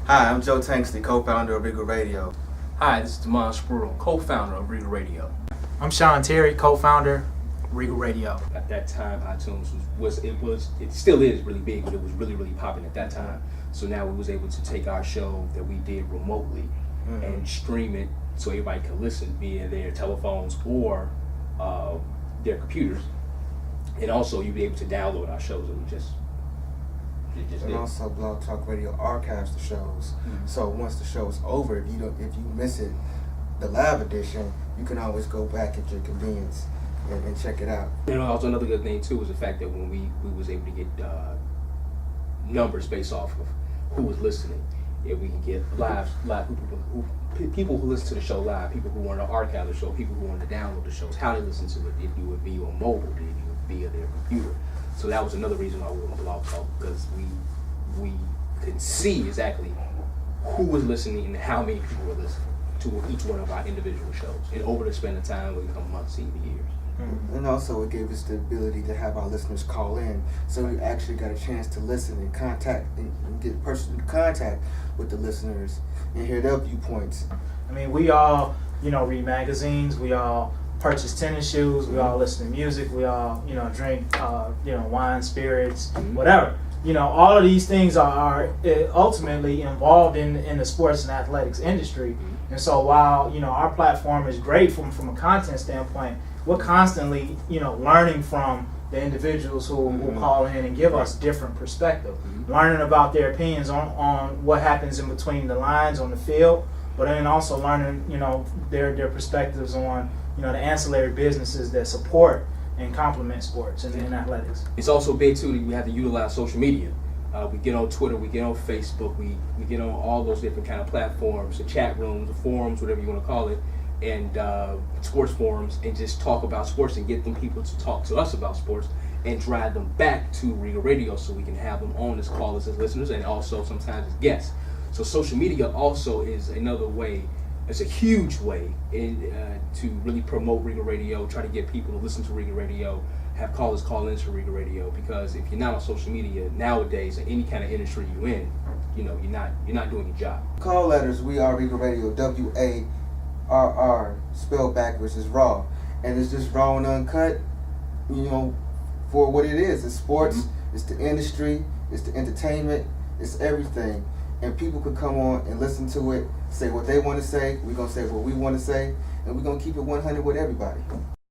Hi, I'm Joe Tanksley, co-founder of Regal Radio. Hi, this is Demonze Spruiel, co-founder of Regal Radio. I'm Sean Terry, co-founder, Regal Radio. At that time, iTunes it still is really big, but it was really popping at that time. So now we was able to take our show that we did remotely and stream it so everybody can listen via their telephones or their computers. And also you'd be able to download our shows that we just And did. also Blog Talk Radio archives the shows. So once the show's over, if you miss it, the live edition, you can always go back at your convenience and check it out. You know, also another good thing too was the fact that when we was able to get numbers based off of who was listening. If we can get live people who listen to the show live, people who want to archive the show, people who want to download the shows, how they listen to it. Did you do it via mobile? Did you do it via their computer? So that was another reason why we were on Blog Talk, because we could see exactly who was listening and how many people were listening to each one of our individual shows. And over the span of time, we become months, even years. And also it gave us the ability to have our listeners call in, so we actually got a chance to listen and contact and get personal contact with the listeners and hear their viewpoints. I mean, we all, read magazines, we all purchase tennis shoes, we all listen to music, we all, drink, wine, spirits, whatever. All of these things are ultimately involved in the sports and athletics industry. And so while, our platform is great from a content standpoint, we're constantly, learning from the individuals who call in and give us different perspective, learning about their opinions on what happens in between the lines on the field, but then also learning, their perspectives on, the ancillary businesses that support and complement sports and athletics. It's also big too that we have to utilize social media. We get on Twitter, we get on Facebook, we get on all those different kind of platforms, the chat rooms, the forums, whatever you want to call it, and sports forums, and just talk about sports and get them people to talk to us about sports and drive them back to Regal Radio so we can have them on as callers, as listeners, and also sometimes as guests. So social media also is another way. It's a huge way to really promote Regal Radio, try to get people to listen to Regal Radio, have callers call into Regal Radio, because if you're not on social media nowadays in any kind of industry you're in, you're not doing your job. Call letters, we are Regal Radio, WARR, spelled backwards is raw. And it's just raw and uncut, for what it is. It's sports, it's the industry, it's the entertainment, it's everything. And people could come on and listen to it, say what they want to say, we're going to say what we want to say, and we're going to keep it 100 with everybody.